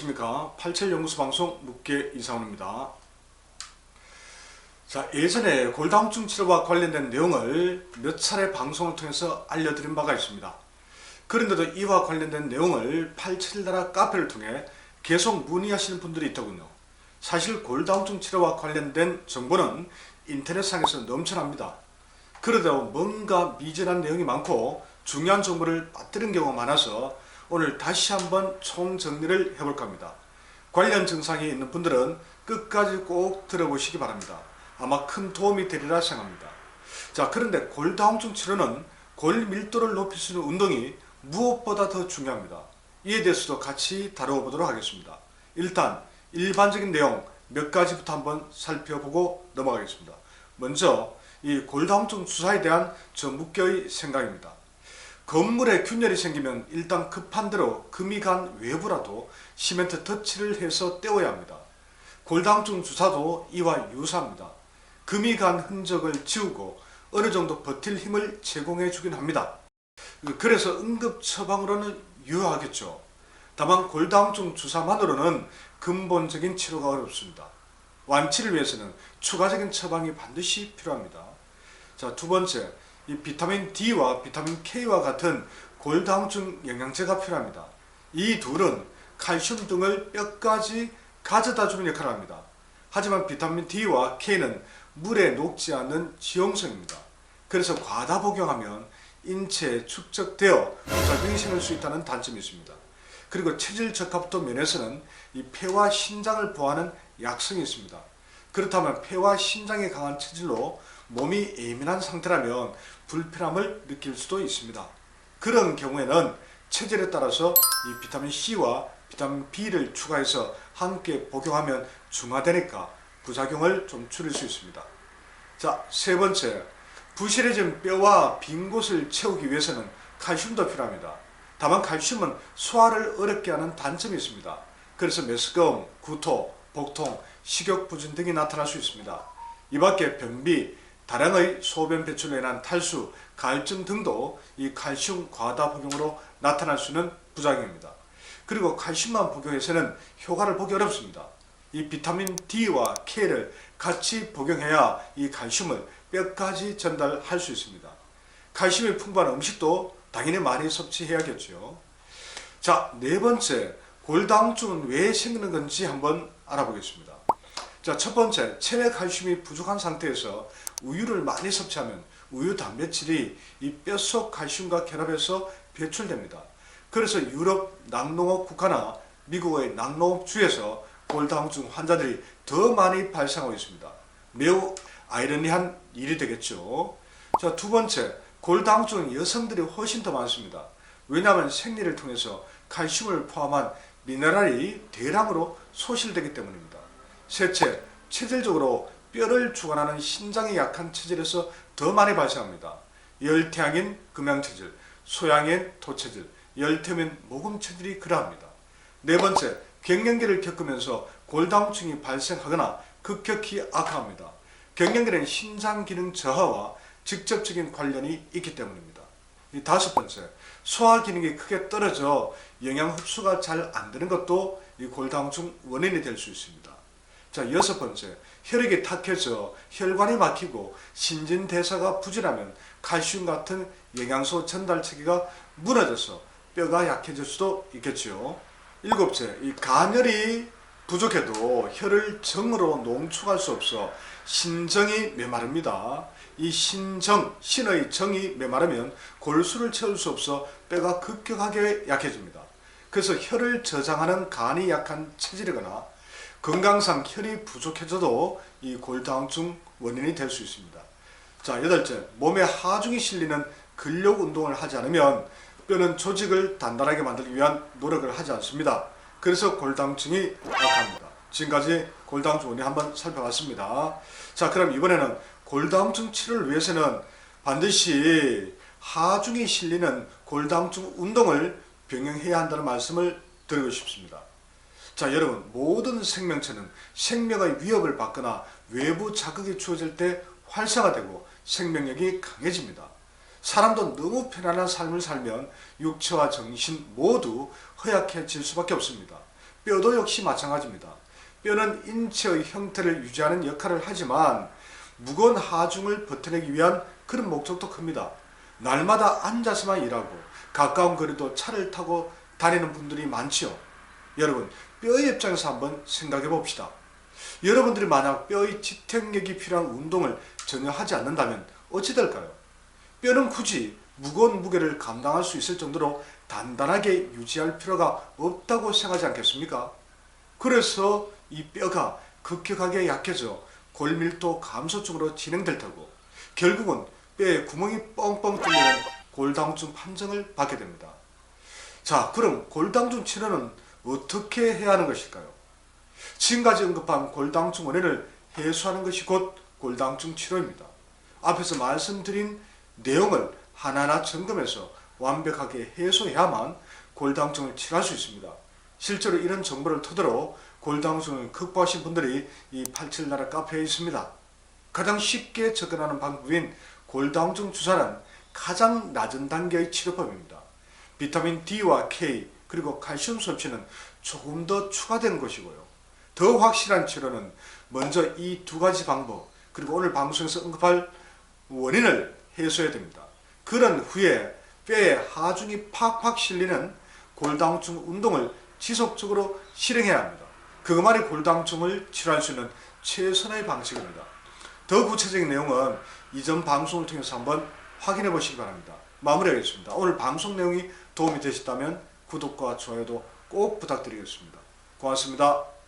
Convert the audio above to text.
안녕하십니까. 87연구소 방송 묵계 이상훈입니다. 자, 예전에 골다공증 치료와 관련된 내용을 몇 차례 방송을 통해서 알려드린 바가 있습니다. 그런데도 이와 관련된 내용을 877나라 카페를 통해 계속 문의하시는 분들이 있더군요. 사실 골다공증 치료와 관련된 정보는 인터넷상에서 넘쳐납니다. 그러다가 뭔가 미진한 내용이 많고 중요한 정보를 빠뜨린 경우가 많아서 오늘 다시 한번 총정리를 해볼까 합니다. 관련 증상이 있는 분들은 끝까지 꼭 들어보시기 바랍니다. 아마 큰 도움이 되리라 생각합니다. 자, 그런데 골다공증 치료는 골 밀도를 높일 수 있는 운동이 무엇보다 더 중요합니다. 이에 대해서도 같이 다뤄보도록 하겠습니다. 일단 일반적인 내용 몇 가지부터 한번 살펴보고 넘어가겠습니다. 먼저 이 골다공증 주사에 대한 저 묵계의 생각입니다. 건물에 균열이 생기면 일단 급한 대로 금이 간 외부라도 시멘트 덧칠을 해서 떼어야 합니다. 골다공증 주사도 이와 유사합니다. 금이 간 흔적을 지우고 어느 정도 버틸 힘을 제공해 주긴 합니다. 그래서 응급 처방으로는 유효하겠죠. 다만 골다공증 주사만으로는 근본적인 치료가 어렵습니다. 완치를 위해서는 추가적인 처방이 반드시 필요합니다. 자, 두 번째, 이 비타민 D와 비타민 K와 같은 골다공증 영양제가 필요합니다. 이 둘은 칼슘 등을 뼈까지 가져다 주는 역할을 합니다. 하지만 비타민 D와 K는 물에 녹지 않는 지용성입니다. 그래서 과다 복용하면 인체에 축적되어 부작용이 생길 수 있다는 단점이 있습니다. 그리고 체질 적합도 면에서는 이 폐와 신장을 보호하는 약성이 있습니다. 그렇다면 폐와 신장에 강한 체질로 몸이 예민한 상태라면 불편함을 느낄 수도 있습니다. 그런 경우에는 체질에 따라서 이 비타민 C와 비타민 B를 추가해서 함께 복용하면 중화되니까 부작용을 좀 줄일 수 있습니다. 자, 세 번째, 부실해진 뼈와 빈 곳을 채우기 위해서는 칼슘도 필요합니다. 다만 칼슘은 소화를 어렵게 하는 단점이 있습니다. 그래서 메스꺼움, 구토, 복통, 식욕부진 등이 나타날 수 있습니다. 이 밖에 변비, 다량의 소변 배출로 인한 탈수, 갈증 등도 이 칼슘 과다 복용으로 나타날 수 있는 부작용입니다. 그리고 칼슘만 복용해서는 효과를 보기 어렵습니다. 이 비타민 D와 K를 같이 복용해야 이 칼슘을 뼈까지 전달할 수 있습니다. 칼슘이 풍부한 음식도 당연히 많이 섭취해야겠죠. 자, 네 번째, 골다공증은 왜 생기는 건지 한번 알아보겠습니다. 자, 첫 번째, 체내 칼슘이 부족한 상태에서 우유를 많이 섭취하면 우유 단백질이 이 뼛속 칼슘과 결합해서 배출됩니다. 그래서 유럽 낙농업 국가나 미국의 낙농업주에서 골다공증 환자들이 더 많이 발생하고 있습니다. 매우 아이러니한 일이 되겠죠. 자, 두 번째, 골다공증은 여성들이 훨씬 더 많습니다. 왜냐하면 생리를 통해서 칼슘을 포함한 미네랄이 대량으로 소실되기 때문입니다. 셋째, 체질적으로 뼈를 주관하는 신장이 약한 체질에서 더 많이 발생합니다. 열태양인 금양체질, 소양인 토체질, 열태면 모금체질이 그러합니다. 네 번째, 갱년기를 겪으면서 골다공증이 발생하거나 급격히 악화합니다. 갱년기는 신장 기능 저하와 직접적인 관련이 있기 때문입니다. 다섯 번째, 소화 기능이 크게 떨어져 영양 흡수가 잘 안 되는 것도 이 골다공증 원인이 될 수 있습니다. 자, 여섯 번째, 혈액이 탁해져 혈관이 막히고 신진대사가 부진하면 칼슘 같은 영양소 전달 체계가 무너져서 뼈가 약해질 수도 있겠죠. 일곱째, 이 간혈이 부족해도 혈을 정으로 농축할 수 없어 신정이 메마릅니다. 이 신정, 신의 정이 메마르면 골수를 채울 수 없어 뼈가 급격하게 약해집니다. 그래서 혈을 저장하는 간이 약한 체질이거나 건강상 혈이 부족해져도 이 골다공증 원인이 될 수 있습니다. 자, 여덟째, 몸에 하중이 실리는 근력 운동을 하지 않으면 뼈는 조직을 단단하게 만들기 위한 노력을 하지 않습니다. 그래서 골다공증이 악화합니다. 지금까지 골다공증 원인 한번 살펴봤습니다. 자, 그럼 이번에는 골다공증 치료를 위해서는 반드시 하중이 실리는 골다공증 운동을 병행해야 한다는 말씀을 드리고 싶습니다. 자, 여러분, 모든 생명체는 생명의 위협을 받거나 외부 자극이 주어질 때 활성화되고 생명력이 강해집니다. 사람도 너무 편안한 삶을 살면 육체와 정신 모두 허약해질 수밖에 없습니다. 뼈도 역시 마찬가지입니다. 뼈는 인체의 형태를 유지하는 역할을 하지만 무거운 하중을 버텨내기 위한 그런 목적도 큽니다. 날마다 앉아서만 일하고 가까운 거리도 차를 타고 다니는 분들이 많지요. 여러분, 뼈의 입장에서 한번 생각해 봅시다. 여러분들이 만약 뼈의 지탱력이 필요한 운동을 전혀 하지 않는다면 어찌 될까요? 뼈는 굳이 무거운 무게를 감당할 수 있을 정도로 단단하게 유지할 필요가 없다고 생각하지 않겠습니까? 그래서 이 뼈가 급격하게 약해져 골밀도 감소 쪽으로 진행될 테고 결국은 뼈에 구멍이 뻥뻥 뚫리는 골다공증 판정을 받게 됩니다. 자, 그럼 골다공증 치료는 어떻게 해야 하는 것일까요? 지금까지 언급한 골다공증 원인을 해소하는 것이 곧 골다공증 치료입니다. 앞에서 말씀드린 내용을 하나하나 점검해서 완벽하게 해소해야만 골다공증을 치료할 수 있습니다. 실제로 이런 정보를 토대로 골다공증을 극복하신 분들이 이 87나라 카페에 있습니다. 가장 쉽게 접근하는 방법인 골다공증 주사는 가장 낮은 단계의 치료법입니다. 비타민 D와 K 그리고 칼슘 섭취는 조금 더 추가된 것이고요. 더 확실한 치료는 먼저 이 두 가지 방법 그리고 오늘 방송에서 언급할 원인을 해소해야 됩니다. 그런 후에 뼈에 하중이 팍팍 실리는 골다공증 운동을 지속적으로 실행해야 합니다. 그것만이 골다공증을 치료할 수 있는 최선의 방식입니다. 더 구체적인 내용은 이전 방송을 통해서 한번 확인해 보시기 바랍니다. 마무리하겠습니다. 오늘 방송 내용이 도움이 되셨다면 구독과 좋아요도 꼭 부탁드리겠습니다. 고맙습니다.